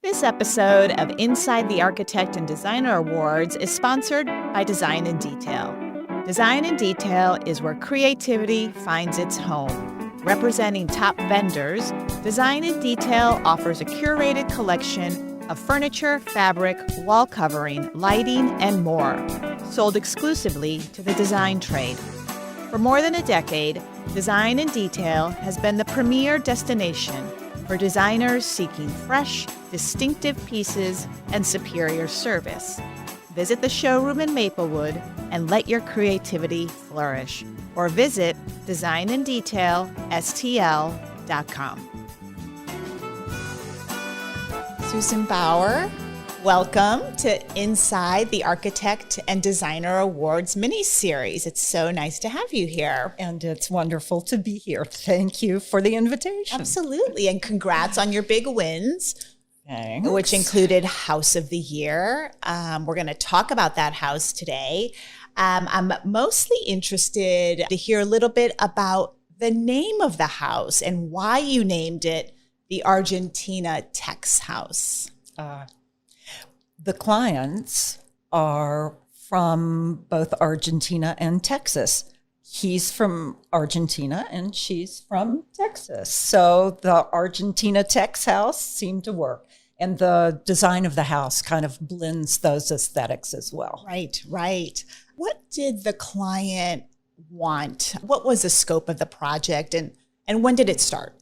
This episode of Inside the Architect and Designer Awards is sponsored by Design in Detail. Design in Detail is where creativity finds its home. Representing top vendors, Design in Detail offers a curated collection of furniture, fabric, wall covering, lighting, and more, sold exclusively to the design trade. For more than a decade, Design in Detail has been the premier destination for designers seeking fresh, distinctive pieces and superior service. Visit the showroom in Maplewood and let your creativity flourish, or visit designindetailstl.com. Susan Bauer, welcome to Inside the Architect and Designer Awards mini-series. It's so nice to have you here. And it's wonderful to be here. Thank you for the invitation. Absolutely. And congrats on your big wins. Thanks. Which included House of the Year. We're going to talk about that house today. I'm mostly interested to hear a little bit about the name of the house and why you named it the Argentina Tex House. The clients are from both Argentina and Texas. He's from Argentina and she's from Texas. So the Argentina Tex House seemed to work. And the design of the house kind of blends those aesthetics as well. Right, right. What did the client want? What was the scope of the project and when did it start?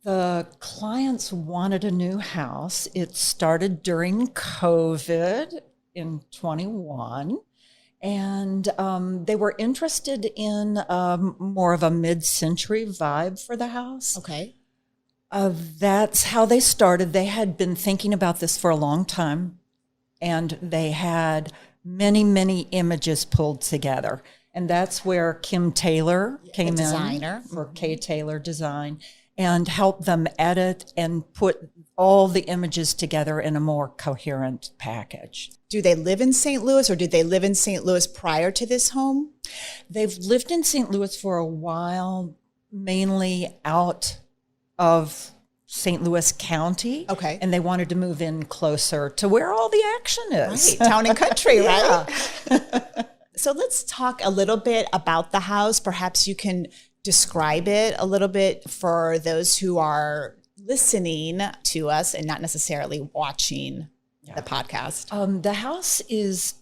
The clients wanted a new house. It started during COVID in 21. And they were interested in more of a mid-century vibe for the house. Okay. That's how they started. They had been thinking about this for a long time, and they had many, many images pulled together. And that's where Kim Taylor came in for K Taylor Design and helped them edit and put all the images together in a more coherent package. Do they live in St. Louis, or did they live in St. Louis prior to this home? They've lived in St. Louis for a while, mainly out of St. Louis County. Okay. And they wanted to move in closer to where all the action is. Right, town and country, Yeah. right? So let's talk a little bit about the house. Perhaps you can describe it a little bit for those who are listening to us and not necessarily watching the podcast. The house is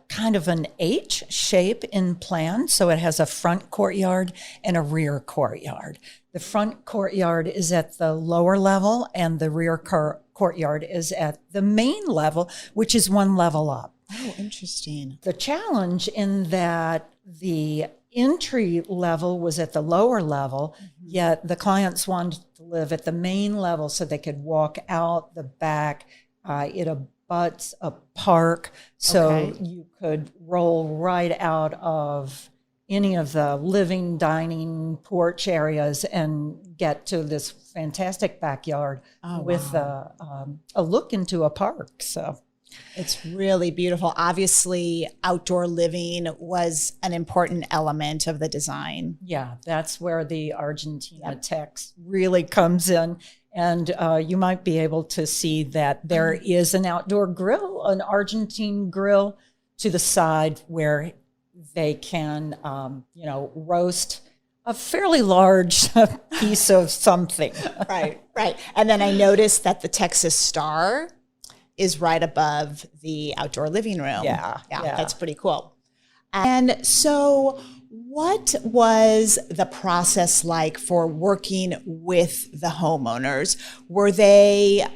kind of an H shape in plan. So it has a front courtyard and a rear courtyard. The front courtyard is at the lower level and the rear courtyard is at the main level, which is one level up. Oh, interesting. The challenge in that the entry level was at the lower level, yet the clients wanted to live at the main level so they could walk out the back. It abuts a park, so you could roll right out of any of the living, dining, porch areas and get to this fantastic backyard with a look into a park. So it's really beautiful. Obviously, outdoor living was an important element of the design. Yeah, that's where the Argentina Tex really comes in. And you might be able to see that there is an outdoor grill, an Argentine grill to the side where they can, roast a fairly large piece of something. Right. And then I noticed that the Texas Star is right above the outdoor living room. Yeah. That's pretty cool. And so what was the process like for working with the homeowners? Were they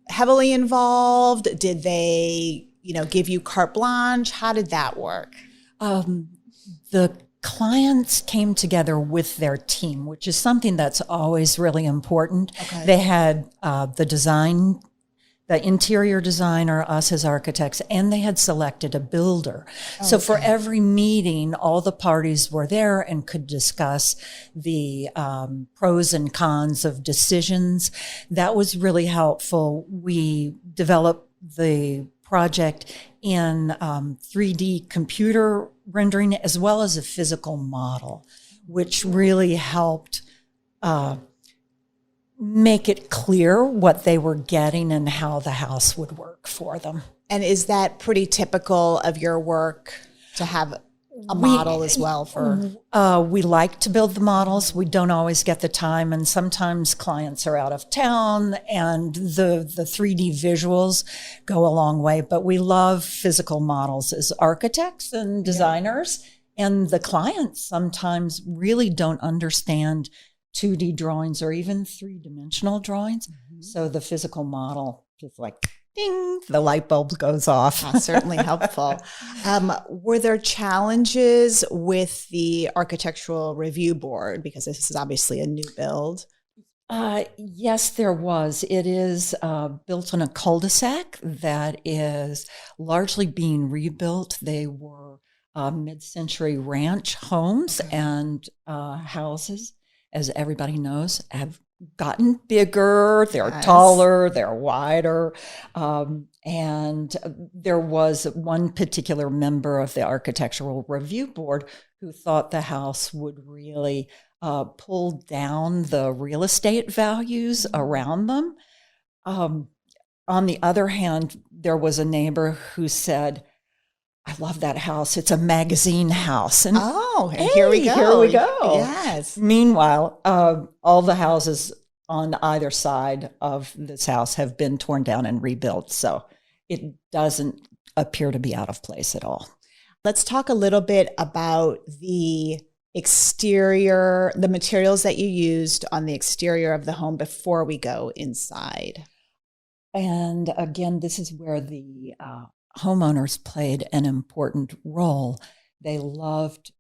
heavily involved? Did they, give you carte blanche? How did that work? The clients came together with their team, which is something that's always really important. Okay. They had the interior designer, us as architects, and they had selected a builder. So for every meeting, all the parties were there and could discuss the pros and cons of decisions. That was really helpful. We developed the project in 3D computer rendering as well as a physical model, which really helped make it clear what they were getting and how the house would work for them. And is that pretty typical of your work to have a model as well for? We like to build the models. We don't always get the time, and sometimes clients are out of town, and the 3D visuals go a long way. But we love physical models as architects and designers, and the clients sometimes really don't understand 2D drawings or even 3-dimensional drawings. So the physical model is like, ding, the light bulb goes off. That's certainly helpful. Were there challenges with the architectural review board? Because this is obviously a new build. Yes, there was. It is built on a cul-de-sac that is largely being rebuilt. They were mid-century ranch homes and houses, as everybody knows, have gotten bigger, they're taller, they're wider. And there was one particular member of the architectural review board who thought the house would really pull down the real estate values around them. On the other hand, there was a neighbor who said, I love that house. It's a magazine house. And and here we go. Here we go. Yes. Meanwhile, all the houses on either side of this house have been torn down and rebuilt. So it doesn't appear to be out of place at all. Let's talk a little bit about the exterior, the materials that you used on the exterior of the home before we go inside. And again, this is where the homeowners played an important role. They loved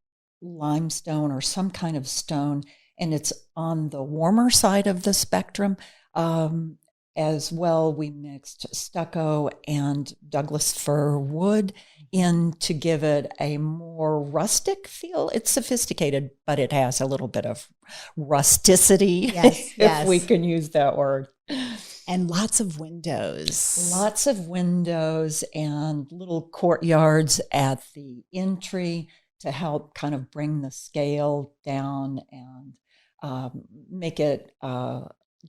limestone or some kind of stone, and it's on the warmer side of the spectrum. As well, we mixed stucco and Douglas fir wood in to give it a more rustic feel. It's sophisticated, but it has a little bit of rusticity, if we can use that word. And lots of windows. Lots of windows and little courtyards at the entry to help kind of bring the scale down and make it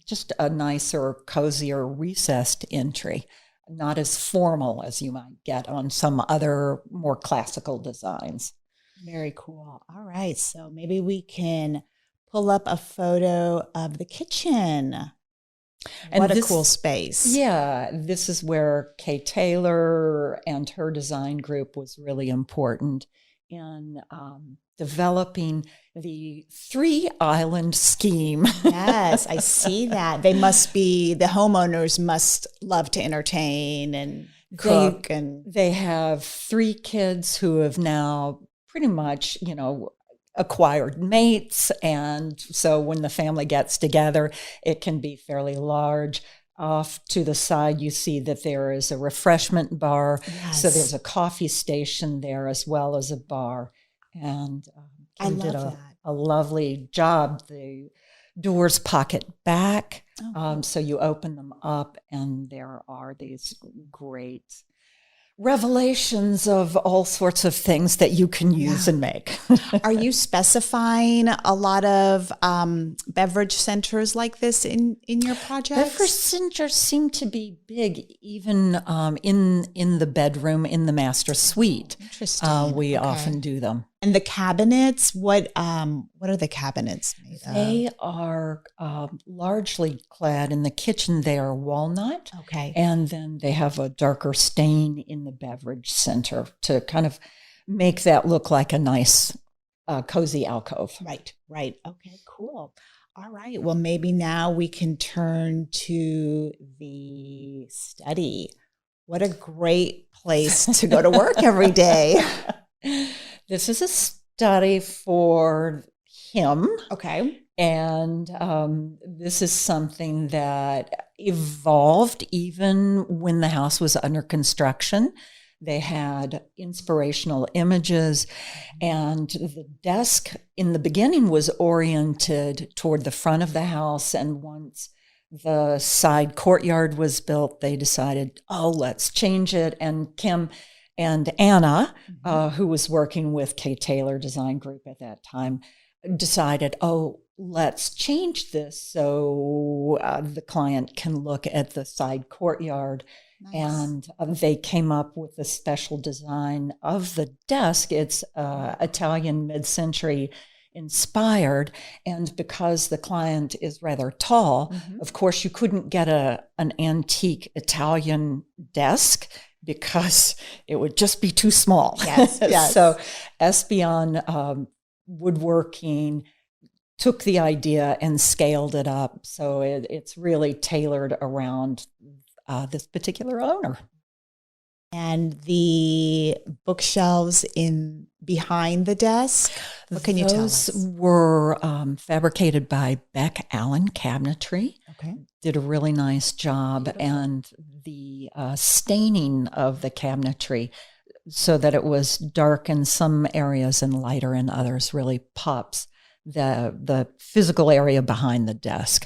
just a nicer, cozier, recessed entry. Not as formal as you might get on some other more classical designs. Very cool. All right. So maybe we can pull up a photo of the kitchen. And what a cool space. Yeah, this is where Kay Taylor and her design group was really important in developing the 3-island scheme. Yes, I see that. The homeowners must love to entertain and cook. They have 3 kids who have now pretty much, acquired mates, and so when the family gets together, it can be fairly large. Off to the side, you see that there is a refreshment bar. Yes. So there's a coffee station there as well as a bar. And I Kim did love a lovely job. The doors pocket back, so you open them up, and there are these great revelations of all sorts of things that you can use and make. Are you specifying a lot of beverage centers like this in your projects? Beverage centers seem to be big, even in the bedroom, in the master suite. Interesting. We often do them. And the cabinets, what are the cabinets made of? They are largely clad in the kitchen. They are walnut. Okay. And then they have a darker stain in the beverage center to kind of make that look like a nice, cozy alcove. Right. Okay, cool. All right. Well, maybe now we can turn to the study. What a great place to go to work every day. This is a study for him. Okay. And this is something that evolved even when the house was under construction. They had inspirational images, and the desk in the beginning was oriented toward the front of the house. And once the side courtyard was built, they decided, let's change it. And Kim and Anna, who was working with Kay Taylor Design Group at that time, decided, oh, let's change this so the client can look at the side courtyard. Nice. And they came up with a special design of the desk. It's Italian mid-century inspired. And because the client is rather tall, of course, you couldn't get an antique Italian desk because it would just be too small. Yes, yes. So Espion Woodworking took the idea and scaled it up. So it's really tailored around this particular owner. And the bookshelves in behind the desk, what can you tell us? Those were fabricated by Beck Allen Cabinetry. Okay. Did a really nice job. Beautiful. And the staining of the cabinetry so that it was dark in some areas and lighter in others really pops the physical area behind the desk.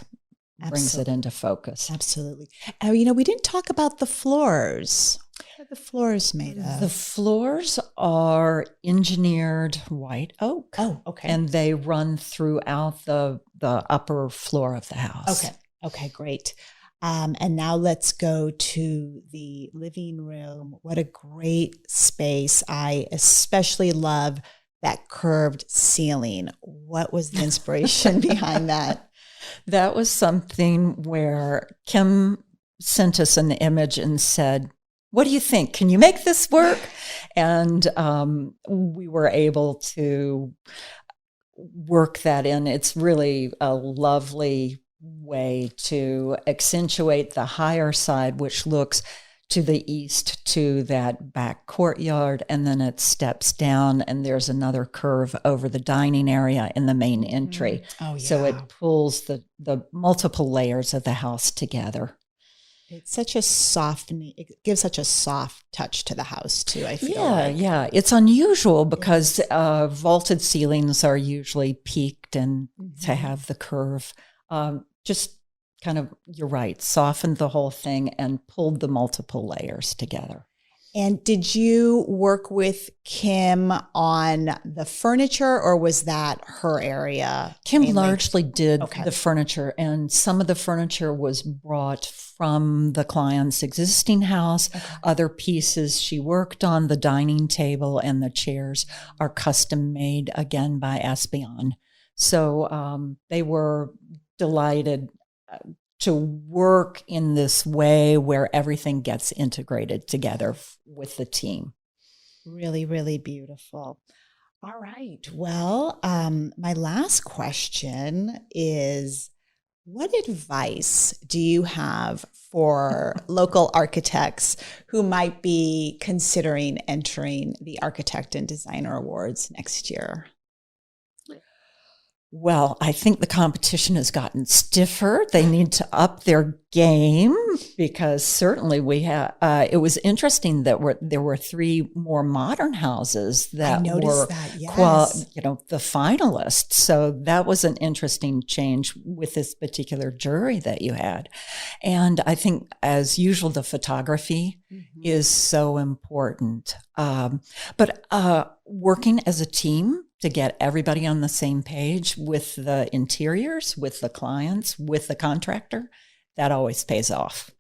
Brings it into focus. Absolutely. We didn't talk about the floors. What are the floors made of? The floors are engineered white oak. Oh, okay. And they run throughout the upper floor of the house. Okay, great. And now let's go to the living room. What a great space. I especially love that curved ceiling. What was the inspiration behind that? That was something where Kim sent us an image and said, what do you think? Can you make this work? And we were able to work that in. It's really a lovely way to accentuate the higher side, which looks to the east to that back courtyard, and then it steps down and there's another curve over the dining area in the main entry. Oh, yeah. So it pulls the multiple layers of the house together. It's such a it gives such a soft touch to the house too, I feel Yeah. It's unusual because vaulted ceilings are usually peaked, and to have the curve just kind of, you're right, softened the whole thing and pulled the multiple layers together. And did you work with Kim on the furniture, or was that her area? Kim mainly? largely did the furniture, and some of the furniture was brought from the client's existing house. Other pieces she worked on, the dining table and the chairs, are custom made again by Espion. So they were delighted to work in this way where everything gets integrated together with the team. Really, really beautiful. All right. Well, my last question is, what advice do you have for local architects who might be considering entering the Architect and Designer Awards next year? Well, I think the competition has gotten stiffer. They need to up their game, because certainly it was interesting that there were 3 more modern houses that were the finalists. So that was an interesting change with this particular jury that you had. And I think, as usual, the photography is so important. But working as a team to get everybody on the same page with the interiors, with the clients, with the contractor, that always pays off.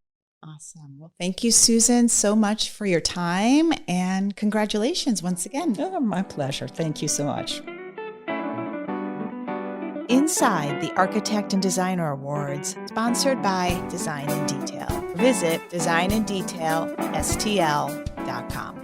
Awesome. Well, thank you, Susan, so much for your time, and congratulations once again. Oh, my pleasure. Thank you so much. Inside the Architect and Designer Awards, sponsored by Design in Detail. Visit designinDetailSTL.com.